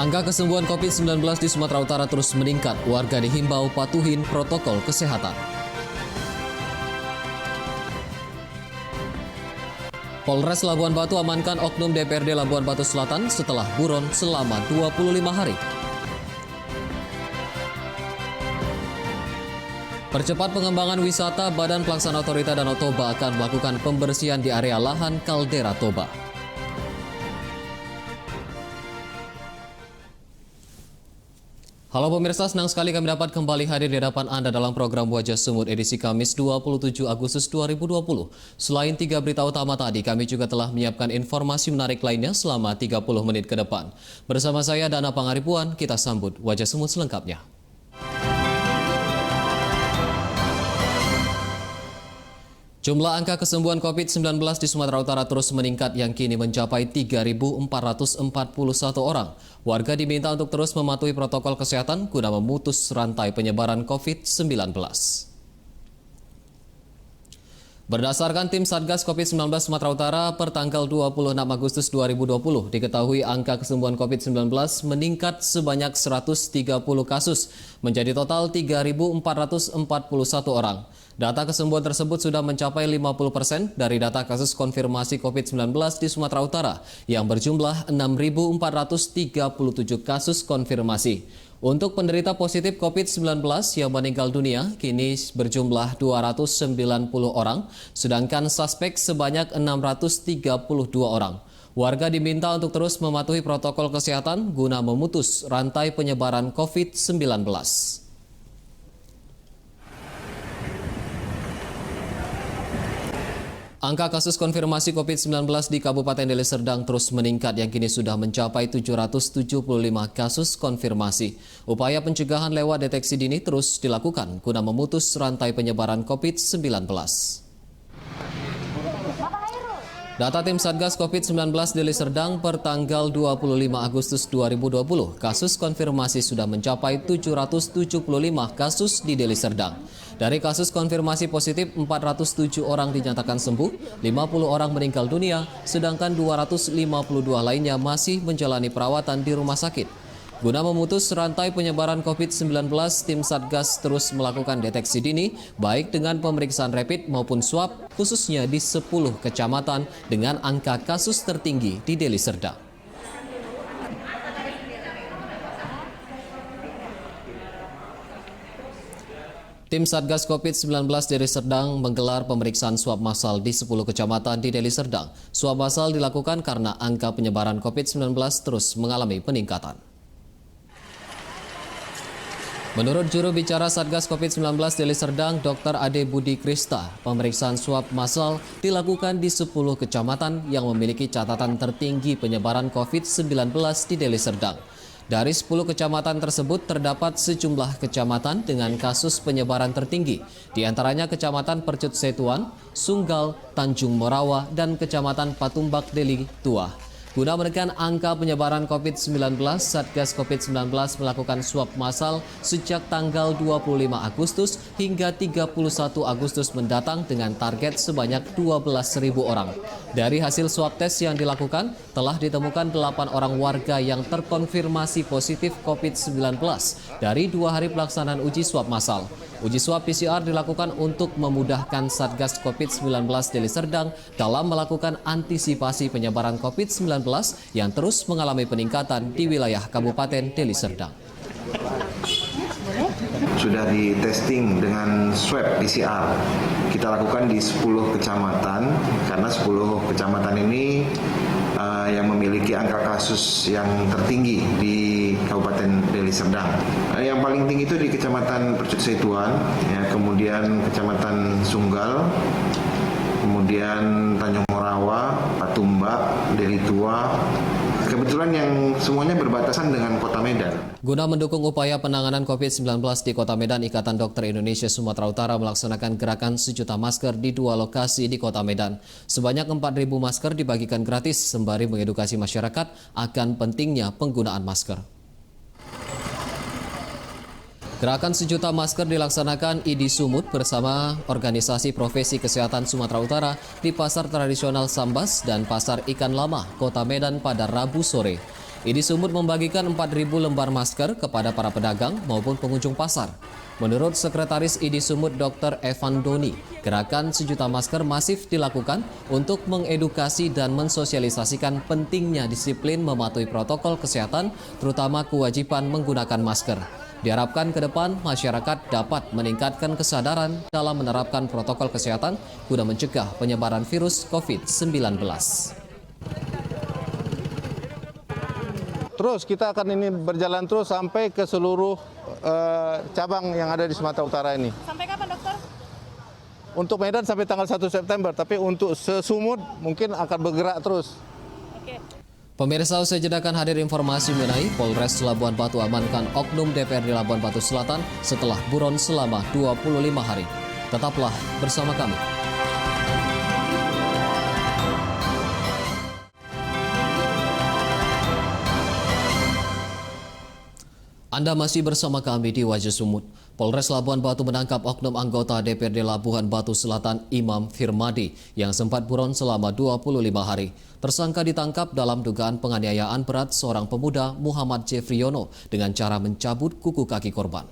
Angka kesembuhan COVID-19 di Sumatera Utara terus meningkat. Warga dihimbau patuhin protokol kesehatan. Polres Labuan Batu amankan oknum DPRD Labuan Batu Selatan setelah buron selama 25 hari. Percepat pengembangan wisata, Badan Pelaksana Otorita Danau Toba akan melakukan pembersihan di area lahan kaldera Toba. Halo pemirsa, senang sekali kami dapat kembali hadir di hadapan Anda dalam program Wajah Sumut edisi Kamis 27 Agustus 2020. Selain 3 berita utama tadi, kami juga telah menyiapkan informasi menarik lainnya selama 30 menit ke depan. Bersama saya Dana Pangaribuan, kita sambut Wajah Sumut selengkapnya. Jumlah angka kesembuhan COVID-19 di Sumatera Utara terus meningkat yang kini mencapai 3.441 orang. Warga diminta untuk terus mematuhi protokol kesehatan guna memutus rantai penyebaran COVID-19. Berdasarkan tim Satgas COVID-19 Sumatera Utara, per tanggal 26 Agustus 2020, diketahui angka kesembuhan COVID-19 meningkat sebanyak 130 kasus, menjadi total 3.441 orang. Data kesembuhan tersebut sudah mencapai 50% dari data kasus konfirmasi COVID-19 di Sumatera Utara yang berjumlah 6.437 kasus konfirmasi. Untuk penderita positif COVID-19 yang meninggal dunia kini berjumlah 290 orang, sedangkan suspek sebanyak 632 orang. Warga diminta untuk terus mematuhi protokol kesehatan guna memutus rantai penyebaran COVID-19. Angka kasus konfirmasi COVID-19 di Kabupaten Deli Serdang terus meningkat yang kini sudah mencapai 775 kasus konfirmasi. Upaya pencegahan lewat deteksi dini terus dilakukan guna memutus rantai penyebaran COVID-19. Data tim Satgas COVID-19 Deli Serdang per tanggal 25 Agustus 2020, kasus konfirmasi sudah mencapai 775 kasus di Deli Serdang. Dari kasus konfirmasi positif, 407 orang dinyatakan sembuh, 50 orang meninggal dunia, sedangkan 252 lainnya masih menjalani perawatan di rumah sakit. Guna memutus rantai penyebaran COVID-19, tim Satgas terus melakukan deteksi dini, baik dengan pemeriksaan rapid maupun swab, khususnya di 10 kecamatan dengan angka kasus tertinggi di Deli Serdang. Tim Satgas COVID-19 Deli Serdang menggelar pemeriksaan swab massal di 10 kecamatan di Deli Serdang. Swab massal dilakukan karena angka penyebaran COVID-19 terus mengalami peningkatan. Menurut juru bicara Satgas COVID-19 Deli Serdang, Dr. Ade Budi Krista, pemeriksaan swab massal dilakukan di 10 kecamatan yang memiliki catatan tertinggi penyebaran COVID-19 di Deli Serdang. Dari 10 kecamatan tersebut terdapat sejumlah kecamatan dengan kasus penyebaran tertinggi, di antaranya Kecamatan Percut Setuan, Sunggal, Tanjung Morawa, dan Kecamatan Patumbak Deli Tua. Guna menekan angka penyebaran COVID-19, Satgas COVID-19 melakukan swab massal sejak tanggal 25 Agustus hingga 31 Agustus mendatang dengan target sebanyak 12.000 orang. Dari hasil swab tes yang dilakukan, telah ditemukan 8 orang warga yang terkonfirmasi positif COVID-19 dari 2 hari pelaksanaan uji swab massal. Uji swab PCR dilakukan untuk memudahkan Satgas COVID-19 Deli Serdang dalam melakukan antisipasi penyebaran COVID-19 yang terus mengalami peningkatan di wilayah Kabupaten Deli Serdang. Sudah di testing dengan swab PCR. Kita lakukan di 10 kecamatan karena 10 kecamatan ini yang memiliki angka kasus yang tertinggi di Kabupaten Deli Serdang. Yang paling tinggi itu di Kecamatan Percut Setuan, ya, kemudian Kecamatan Sunggal, kemudian Tanjung Morawa, Patumbak, Deli Tua. Kebetulan yang semuanya berbatasan dengan Kota Medan. Guna mendukung upaya penanganan COVID-19 di Kota Medan, Ikatan Dokter Indonesia Sumatera Utara melaksanakan gerakan sejuta masker di 2 lokasi di Kota Medan. Sebanyak 4.000 masker dibagikan gratis sembari mengedukasi masyarakat akan pentingnya penggunaan masker. Gerakan sejuta masker dilaksanakan ID Sumut bersama Organisasi Profesi Kesehatan Sumatera Utara di Pasar Tradisional Sambas dan Pasar Ikan Lama, Kota Medan pada Rabu sore. Idi Sumut membagikan 4.000 lembar masker kepada para pedagang maupun pengunjung pasar. Menurut Sekretaris Idi Sumut Dr. Evan Doni, gerakan 1 juta masker masif dilakukan untuk mengedukasi dan mensosialisasikan pentingnya disiplin mematuhi protokol kesehatan, terutama kewajiban menggunakan masker. Diharapkan ke depan masyarakat dapat meningkatkan kesadaran dalam menerapkan protokol kesehatan guna mencegah penyebaran virus COVID-19. Terus kita akan ini berjalan terus sampai ke seluruh cabang yang ada di Sumatera Utara ini. Sampai kapan, dokter? Untuk Medan sampai tanggal 1 September, tapi untuk Sumut mungkin akan bergerak terus. Oke. Pemirsa, usai jeda akan hadir informasi mengenai Polres Labuan Batu amankan oknum DPRD Labuan Batu Selatan setelah buron selama 25 hari. Tetaplah bersama kami. Anda masih bersama kami di Wajah Sumut. Polres Labuan Batu menangkap oknum anggota DPRD Labuan Batu Selatan Imam Firmadi yang sempat buron selama 25 hari. Tersangka ditangkap dalam dugaan penganiayaan berat seorang pemuda Muhammad Jeffriono dengan cara mencabut kuku kaki korban.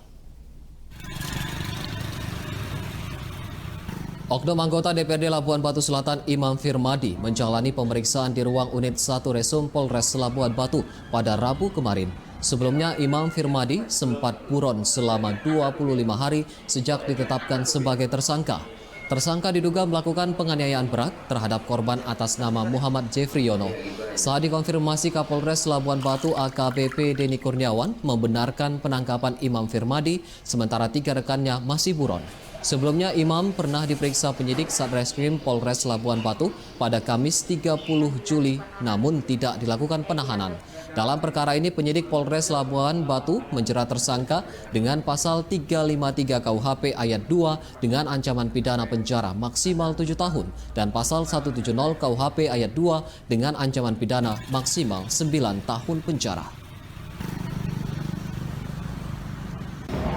Oknum anggota DPRD Labuan Batu Selatan Imam Firmadi menjalani pemeriksaan di ruang unit 1 Resum Polres Labuan Batu pada Rabu kemarin. Sebelumnya, Imam Firmadi sempat buron selama 25 hari sejak ditetapkan sebagai tersangka. Tersangka diduga melakukan penganiayaan berat terhadap korban atas nama Muhammad Jeffriono. Saat dikonfirmasi Kapolres Labuan Batu AKBP Denny Kurniawan membenarkan penangkapan Imam Firmadi, sementara 3 rekannya masih buron. Sebelumnya, Imam pernah diperiksa penyidik Satreskrim Polres Labuan Batu pada Kamis 30 Juli, namun tidak dilakukan penahanan. Dalam perkara ini, penyidik Polres Labuan Batu menjerat tersangka dengan pasal 353 KUHP ayat 2 dengan ancaman pidana penjara maksimal 7 tahun dan pasal 170 KUHP ayat 2 dengan ancaman pidana maksimal 9 tahun penjara.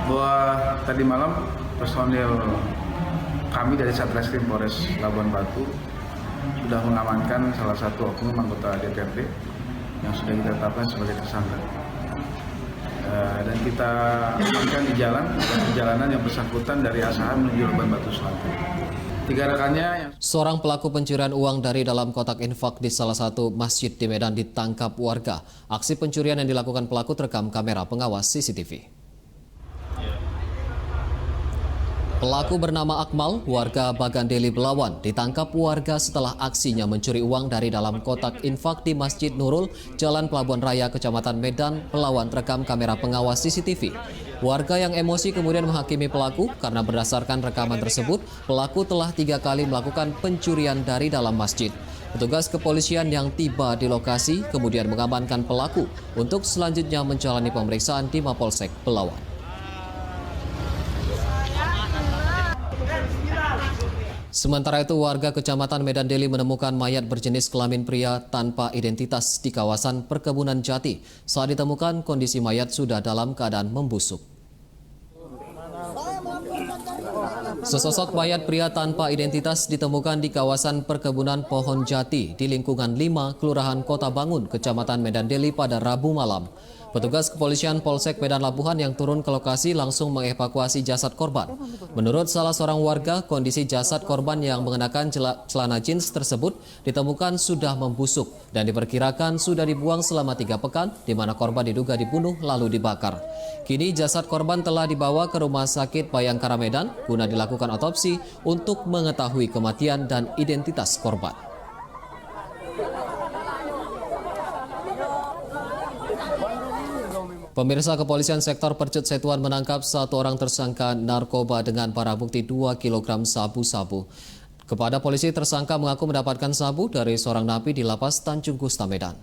Bahwa tadi malam personil kami dari Satreskrim Polres Labuan Batu sudah mengamankan salah satu oknum anggota DPRD yang sudah kita tetapkan sebagai tersangka. Dan kita amankan di jalan dan perjalanan yang bersangkutan dari Asahan menuju Labuan Batu Selatan. 3 rekannya yang... Seorang pelaku pencurian uang dari dalam kotak infak di salah satu masjid di Medan ditangkap warga. Aksi pencurian yang dilakukan pelaku terekam kamera pengawas CCTV. Pelaku bernama Akmal, warga Bagandeli Belawan, ditangkap warga setelah aksinya mencuri uang dari dalam kotak infak di Masjid Nurul, Jalan Pelabuhan Raya, Kecamatan Medan, Belawan, terekam kamera pengawas CCTV. Warga yang emosi kemudian menghakimi pelaku karena berdasarkan rekaman tersebut, pelaku telah 3 kali melakukan pencurian dari dalam masjid. Petugas kepolisian yang tiba di lokasi kemudian mengamankan pelaku untuk selanjutnya menjalani pemeriksaan di Mapolsek Belawan. Sementara itu, warga Kecamatan Medan Deli menemukan mayat berjenis kelamin pria tanpa identitas di kawasan Perkebunan Jati. Saat ditemukan, kondisi mayat sudah dalam keadaan membusuk. Sesosok mayat pria tanpa identitas ditemukan di kawasan Perkebunan Pohon Jati di lingkungan 5 Kelurahan Kota Bangun, Kecamatan Medan Deli pada Rabu malam. Petugas kepolisian Polsek Medan Labuhan yang turun ke lokasi langsung mengevakuasi jasad korban. Menurut salah seorang warga, kondisi jasad korban yang mengenakan celana jeans tersebut ditemukan sudah membusuk dan diperkirakan sudah dibuang selama 3 pekan, di mana korban diduga dibunuh lalu dibakar. Kini jasad korban telah dibawa ke Rumah Sakit Bayangkara Medan guna dilakukan otopsi untuk mengetahui kematian dan identitas korban. Pemirsa, kepolisian sektor Percut Setuan menangkap 1 orang tersangka narkoba dengan barang bukti 2 kg sabu-sabu. Kepada polisi, tersangka mengaku mendapatkan sabu dari seorang napi di Lapas Tanjung Gusta, Medan.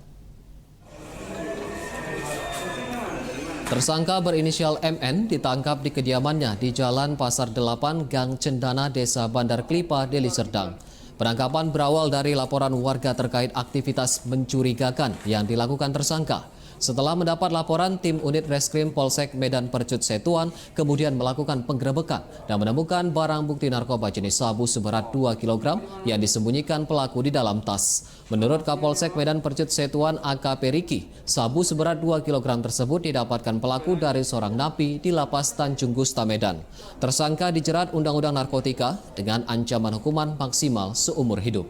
Tersangka berinisial MN ditangkap di kediamannya di Jalan Pasar 8, Gang Cendana, Desa Bandar Klipa, Deli Serdang. Penangkapan berawal dari laporan warga terkait aktivitas mencurigakan yang dilakukan tersangka. Setelah mendapat laporan, tim unit reskrim Polsek Medan Percut Setuan kemudian melakukan penggerebekan dan menemukan barang bukti narkoba jenis sabu seberat 2 kg yang disembunyikan pelaku di dalam tas. Menurut Kapolsek Medan Percut Setuan AKP Riki, sabu seberat 2 kg tersebut didapatkan pelaku dari seorang napi di Lapas Tanjung Gusta Medan. Tersangka dijerat Undang-Undang Narkotika dengan ancaman hukuman maksimal seumur hidup.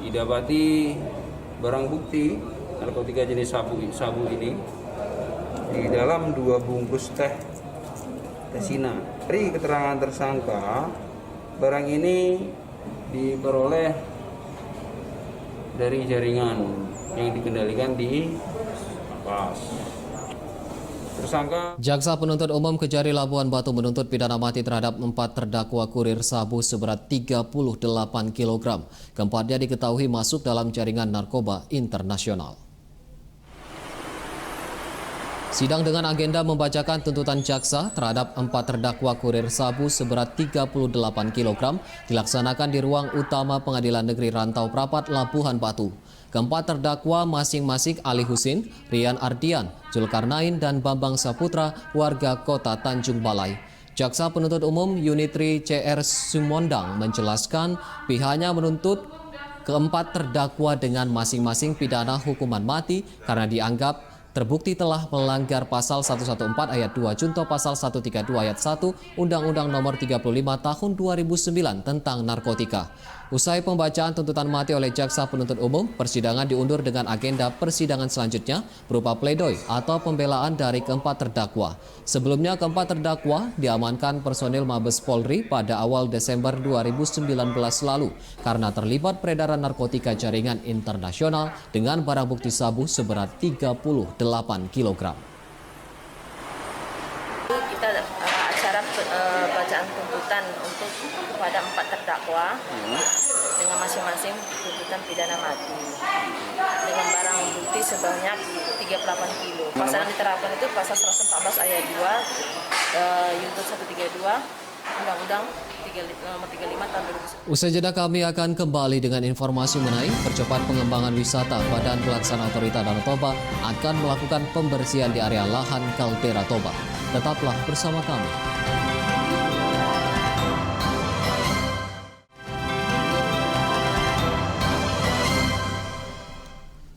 Didapati barang bukti narkotika jenis sabu ini di dalam 2 bungkus teh Tesina. Dari keterangan tersangka, barang ini diperoleh dari jaringan yang dikendalikan di Lapas. Tersangka Jaksa Penuntut Umum Kejari Labuan Batu menuntut pidana mati terhadap 4 terdakwa kurir sabu seberat 38 kg. Keempatnya diketahui masuk dalam jaringan narkoba internasional. Sidang dengan agenda membacakan tuntutan jaksa terhadap 4 terdakwa kurir sabu seberat 38 kg dilaksanakan di ruang utama Pengadilan Negeri Rantau Prapat, Labuhan Batu. Keempat terdakwa masing-masing Ali Husin, Rian Ardian, Zulkarnain, dan Bambang Saputra, warga kota Tanjung Balai. Jaksa Penuntut Umum Yunitri CR Sumondang menjelaskan pihaknya menuntut keempat terdakwa dengan masing-masing pidana hukuman mati karena dianggap terbukti telah melanggar pasal 114 ayat 2 junto pasal 132 ayat 1 Undang-Undang Nomor 35 Tahun 2009 tentang narkotika. Usai pembacaan tuntutan mati oleh Jaksa Penuntut Umum, persidangan diundur dengan agenda persidangan selanjutnya berupa pledoi atau pembelaan dari keempat terdakwa. Sebelumnya keempat terdakwa diamankan personil Mabes Polri pada awal Desember 2019 lalu karena terlibat peredaran narkotika jaringan internasional dengan barang bukti sabu seberat 38 kg. Kita acara bacaan tuntutan untuk kepada 4 terdakwa dengan masing-masing tuntutan pidana mati dengan barang bukti sebanyak 38 kilo. Pasal yang diterapkan itu pasal 114 ayat 2 Yuntus 132 Undang-Undang Nomor 35 tahun 2009. Usai jeda kami akan kembali dengan informasi mengenai percepat pengembangan wisata. Badan Pelaksana Otorita Danau Toba akan melakukan pembersihan di area lahan Kaldera Toba. Tetaplah bersama kami.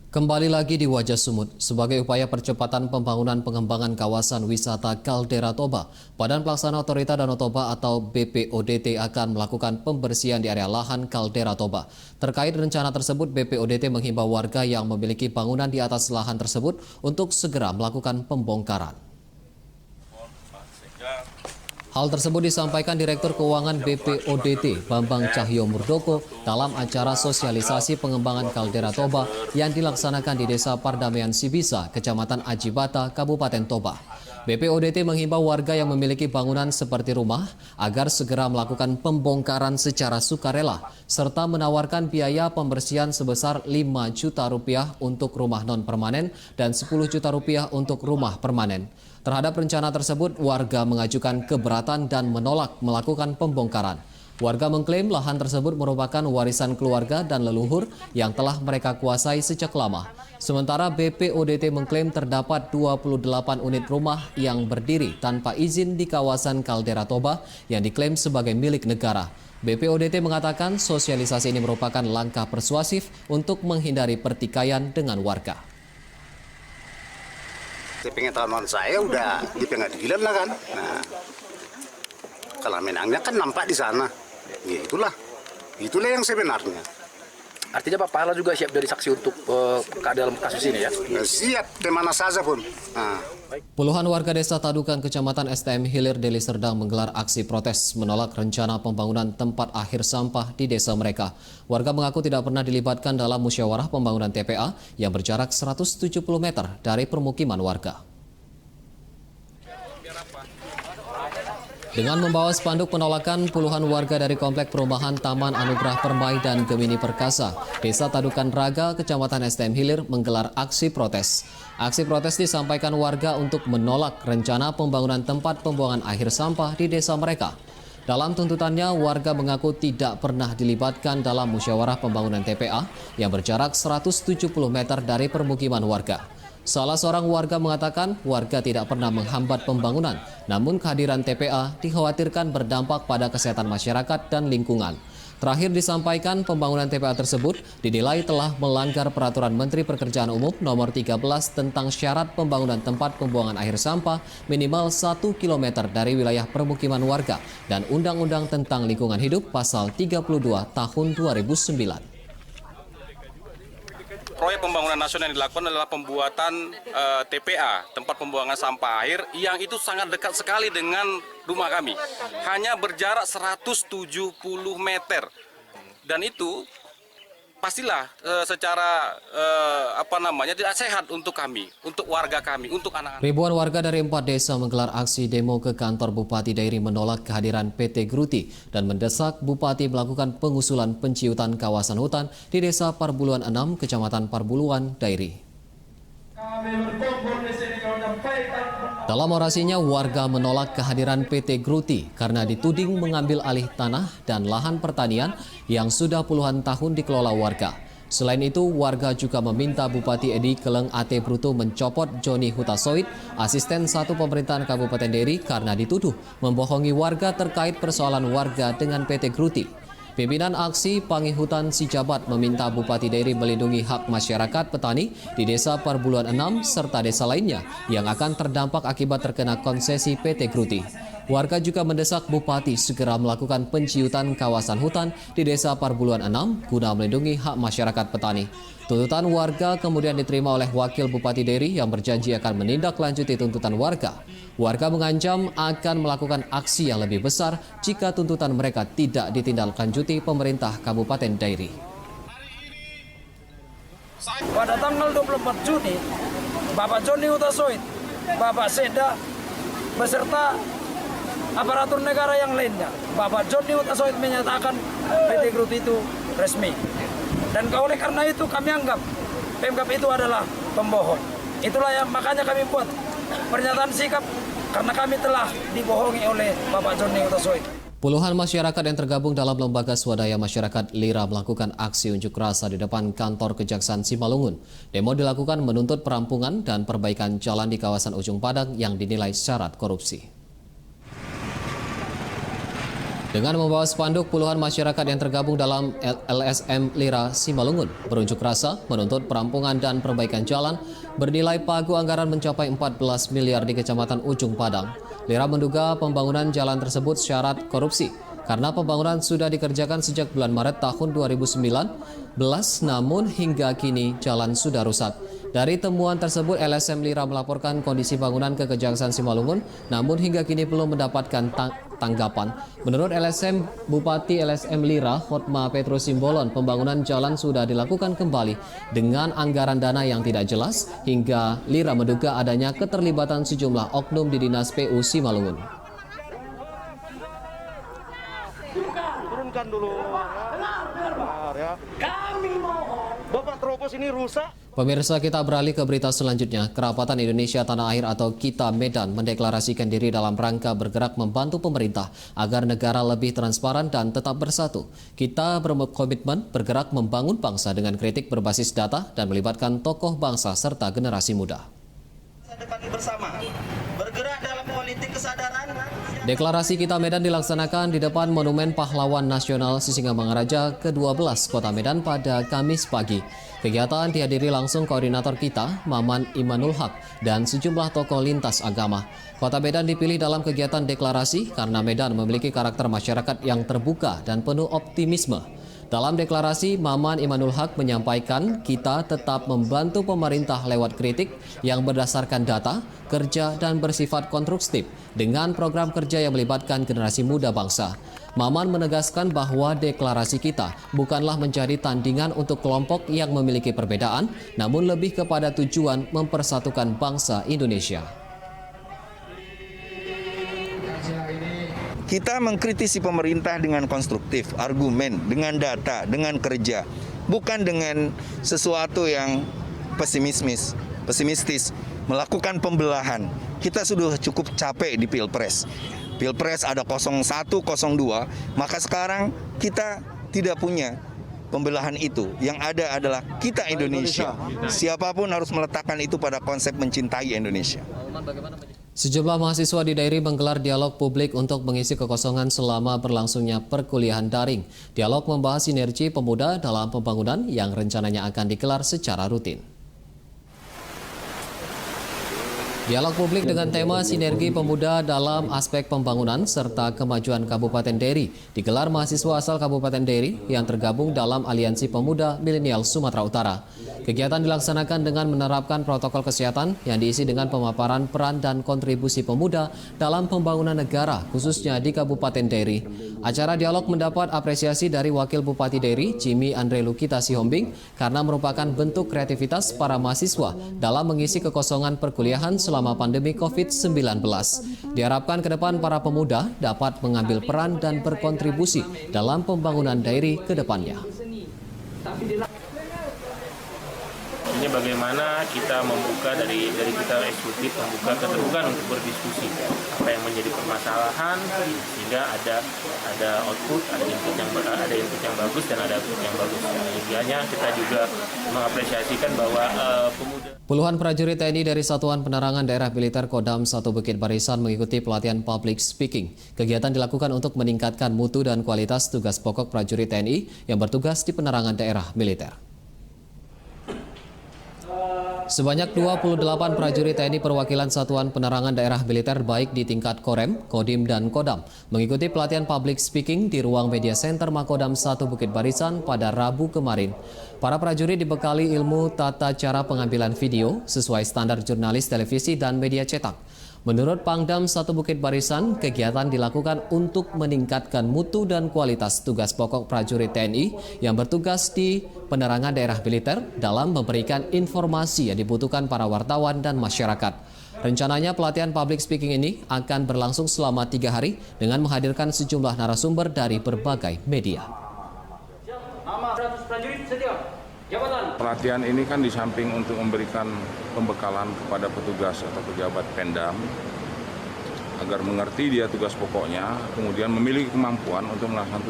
Kembali lagi di Wajah Sumut. Sebagai upaya percepatan pembangunan pengembangan kawasan wisata Kaldera Toba, Badan Pelaksana Otorita Danau Toba atau BPODT akan melakukan pembersihan di area lahan Kaldera Toba. Terkait rencana tersebut, BPODT menghimbau warga yang memiliki bangunan di atas lahan tersebut untuk segera melakukan pembongkaran. Hal tersebut disampaikan Direktur Keuangan BPODT Bambang Cahyo Murdoko dalam acara sosialisasi pengembangan Kaldera Toba yang dilaksanakan di Desa Pardamaian Sibisa, Kecamatan Ajibata, Kabupaten Toba. BPODT menghimbau warga yang memiliki bangunan seperti rumah agar segera melakukan pembongkaran secara sukarela serta menawarkan biaya pembersihan sebesar 5 juta rupiah untuk rumah non-permanen dan 10 juta rupiah untuk rumah permanen. Terhadap rencana tersebut, warga mengajukan keberatan dan menolak melakukan pembongkaran. Warga mengklaim lahan tersebut merupakan warisan keluarga dan leluhur yang telah mereka kuasai sejak lama. Sementara BPODT mengklaim terdapat 28 unit rumah yang berdiri tanpa izin di kawasan Kaldera Toba yang diklaim sebagai milik negara. BPODT mengatakan sosialisasi ini merupakan langkah persuasif untuk menghindari pertikaian dengan warga. Pengetahuan saya udah di pengadilan lah kan. Nah, kalau menangnya kan nampak di sana. Ya itulah yang sebenarnya. Artinya Pak Pahala juga siap jadi saksi untuk dalam kasus ini ya? Siap di mana saja pun. Nah. Puluhan warga desa Tadukan, Kecamatan STM Hilir, Deli Serdang menggelar aksi protes menolak rencana pembangunan tempat akhir sampah di desa mereka. Warga mengaku tidak pernah dilibatkan dalam musyawarah pembangunan TPA yang berjarak 170 meter dari permukiman warga. Dengan membawa spanduk penolakan, puluhan warga dari Komplek Perumahan Taman Anugerah Permai dan Gemini Perkasa, Desa Tadukan Raga, Kecamatan STM Hilir menggelar aksi protes. Aksi protes disampaikan warga untuk menolak rencana pembangunan tempat pembuangan akhir sampah di desa mereka. Dalam tuntutannya, warga mengaku tidak pernah dilibatkan dalam musyawarah pembangunan TPA yang berjarak 170 meter dari permukiman warga. Salah seorang warga mengatakan warga tidak pernah menghambat pembangunan, namun kehadiran TPA dikhawatirkan berdampak pada kesehatan masyarakat dan lingkungan. Terakhir disampaikan, pembangunan TPA tersebut dinilai telah melanggar Peraturan Menteri Pekerjaan Umum Nomor 13 tentang syarat pembangunan tempat pembuangan akhir sampah minimal 1 km dari wilayah permukiman warga dan Undang-Undang tentang Lingkungan Hidup Pasal 32 Tahun 2009. Proyek pembangunan nasional yang dilakukan adalah pembuatan TPA, tempat pembuangan sampah akhir, yang itu sangat dekat sekali dengan rumah kami. Hanya berjarak 170 meter. Dan itu pastilah secara tidak sehat untuk kami, untuk warga kami, untuk anak-anak. Ribuan warga dari 4 desa menggelar aksi demo ke kantor Bupati Dairi menolak kehadiran PT Gruti dan mendesak Bupati melakukan pengusulan penciutan kawasan hutan di Desa Parbuluan 6, Kecamatan Parbuluan, Dairi. Dalam orasinya, warga menolak kehadiran PT Gruti karena dituding mengambil alih tanah dan lahan pertanian yang sudah puluhan tahun dikelola warga. Selain itu, warga juga meminta Bupati Edi Keleng Ate Bruto mencopot Joni Hutasoid, asisten 1 pemerintahan Kabupaten Dairi, karena dituduh membohongi warga terkait persoalan warga dengan PT Gruti. Pimpinan aksi Pangihutan Sijabat meminta Bupati Dairi melindungi hak masyarakat petani di Desa Parbuluan 6 serta desa lainnya yang akan terdampak akibat terkena konsesi PT Gruti. Warga juga mendesak Bupati segera melakukan penciutan kawasan hutan di Desa Parbuluan 6 guna melindungi hak masyarakat petani. Tuntutan warga kemudian diterima oleh Wakil Bupati Dairi yang berjanji akan menindaklanjuti tuntutan warga. Warga mengancam akan melakukan aksi yang lebih besar jika tuntutan mereka tidak ditindaklanjuti pemerintah Kabupaten Dairi. Pada tanggal 24 Juni, Bapak Joni Hutasoid, Bapak Seda, beserta aparatur negara yang lainnya, Bapak Joni Hutasoid menyatakan PT Gruti itu resmi. Dan oleh karena itu kami anggap Pemkab itu adalah pembohong. Itulah yang makanya kami buat pernyataan sikap karena kami telah dibohongi oleh Bapak Joni Hutasoid. Puluhan masyarakat yang tergabung dalam lembaga swadaya masyarakat LIRA melakukan aksi unjuk rasa di depan kantor Kejaksaan Simalungun. Demo dilakukan menuntut perampungan dan perbaikan jalan di kawasan Ujung Padang yang dinilai syarat korupsi. Dengan membawa spanduk, puluhan masyarakat yang tergabung dalam LSM LIRA Simalungun berunjuk rasa menuntut perampungan dan perbaikan jalan bernilai pagu anggaran mencapai 14 miliar di Kecamatan Ujung Padang. LIRA menduga pembangunan jalan tersebut syarat korupsi karena pembangunan sudah dikerjakan sejak bulan Maret tahun 2019, namun hingga kini jalan sudah rusak. Dari temuan tersebut, LSM LIRA melaporkan kondisi bangunan ke Kejaksaan Simalungun, namun hingga kini belum mendapatkan tanggapan. Menurut LSM, Bupati LSM LIRA, Hotma Petrus Simbolon, pembangunan jalan sudah dilakukan kembali dengan anggaran dana yang tidak jelas, hingga LIRA menduga adanya keterlibatan sejumlah oknum di Dinas PU Simalungun. Turunkan dulu ya. Kami mau Bapak terobos ini rusak. Pemirsa, kita beralih ke berita selanjutnya. Kerapatan Indonesia Tanah Air atau KITA Medan mendeklarasikan diri dalam rangka bergerak membantu pemerintah agar negara lebih transparan dan tetap bersatu. Kita berkomitmen bergerak membangun bangsa dengan kritik berbasis data dan melibatkan tokoh bangsa serta generasi muda. Depan bersama, bergerak dalam politik kesadaran. Deklarasi KITA Medan dilaksanakan di depan Monumen Pahlawan Nasional Sisingamangaraja ke-12 Kota Medan pada Kamis pagi. Kegiatan dihadiri langsung Koordinator KITA, Maman Imanul Haq, dan sejumlah tokoh lintas agama. Kota Medan dipilih dalam kegiatan deklarasi karena Medan memiliki karakter masyarakat yang terbuka dan penuh optimisme. Dalam deklarasi, Maman Imanul Haq menyampaikan kita tetap membantu pemerintah lewat kritik yang berdasarkan data, kerja, dan bersifat konstruktif dengan program kerja yang melibatkan generasi muda bangsa. Maman menegaskan bahwa deklarasi kita bukanlah menjadi tandingan untuk kelompok yang memiliki perbedaan, namun lebih kepada tujuan mempersatukan bangsa Indonesia. Kita mengkritisi pemerintah dengan konstruktif, argumen, dengan data, dengan kerja, bukan dengan sesuatu yang pesimistis, melakukan pembelahan. Kita sudah cukup capek di Pilpres. Pilpres ada 01, 02, maka sekarang kita tidak punya pembelahan itu. Yang ada adalah kita Indonesia. Siapapun harus meletakkan itu pada konsep mencintai Indonesia. Sejumlah mahasiswa di Dairi menggelar dialog publik untuk mengisi kekosongan selama berlangsungnya perkuliahan daring. Dialog membahas sinergi pemuda dalam pembangunan yang rencananya akan digelar secara rutin. Dialog publik dengan tema sinergi pemuda dalam aspek pembangunan serta kemajuan Kabupaten Dairi digelar mahasiswa asal Kabupaten Dairi yang tergabung dalam Aliansi Pemuda Milenial Sumatera Utara. Kegiatan dilaksanakan dengan menerapkan protokol kesehatan yang diisi dengan pemaparan peran dan kontribusi pemuda dalam pembangunan negara, khususnya di Kabupaten Dairi. Acara dialog mendapat apresiasi dari Wakil Bupati Dairi, Jimmy Andre Lukita Sihombing, karena merupakan bentuk kreativitas para mahasiswa dalam mengisi kekosongan perkuliahan selama pandemi COVID-19. Diharapkan ke depan para pemuda dapat mengambil peran dan berkontribusi dalam pembangunan Dairi ke depannya. Ini bagaimana kita membuka dari kita eksekutif membuka keterbukaan untuk berdiskusi apa yang menjadi permasalahan sehingga ada output, ada input yang bagus dan ada output yang bagus. Sehingga kita juga mengapresiasikan bahwa pemuda. Puluhan prajurit TNI dari Satuan Penerangan Daerah Militer Kodam 1 Bukit Barisan mengikuti pelatihan public speaking. Kegiatan dilakukan untuk meningkatkan mutu dan kualitas tugas pokok prajurit TNI yang bertugas di penerangan daerah militer. Sebanyak 28 prajurit TNI perwakilan Satuan Penerangan Daerah Militer baik di tingkat Korem, Kodim, dan Kodam mengikuti pelatihan public speaking di ruang media center Makodam 1 Bukit Barisan pada Rabu kemarin. Para prajurit dibekali ilmu tata cara pengambilan video sesuai standar jurnalis televisi dan media cetak. Menurut Pangdam 1 Bukit Barisan, kegiatan dilakukan untuk meningkatkan mutu dan kualitas tugas pokok prajurit TNI yang bertugas di penerangan daerah militer dalam memberikan informasi yang dibutuhkan para wartawan dan masyarakat. Rencananya pelatihan public speaking ini akan berlangsung selama 3 hari dengan menghadirkan sejumlah narasumber dari berbagai media. Pelatihan ini kan di samping untuk memberikan pembekalan kepada petugas atau pejabat Pemdam agar mengerti dia tugas pokoknya, kemudian memiliki kemampuan untuk melaksanakan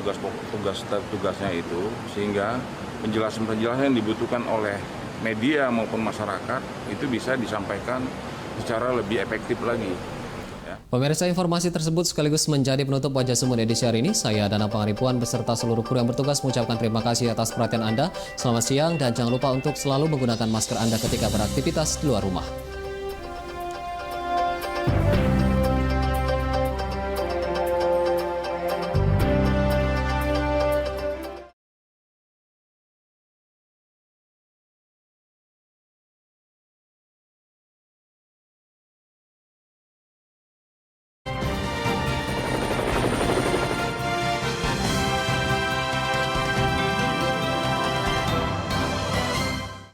tugasnya itu, sehingga penjelasan-penjelasan yang dibutuhkan oleh media maupun masyarakat itu bisa disampaikan secara lebih efektif lagi. Pemirsa, informasi tersebut sekaligus menjadi penutup Wajah Sumber edisi hari ini. Saya Dana Pangaribuan beserta seluruh kru yang bertugas mengucapkan terima kasih atas perhatian Anda. Selamat siang dan jangan lupa untuk selalu menggunakan masker Anda ketika beraktivitas di luar rumah.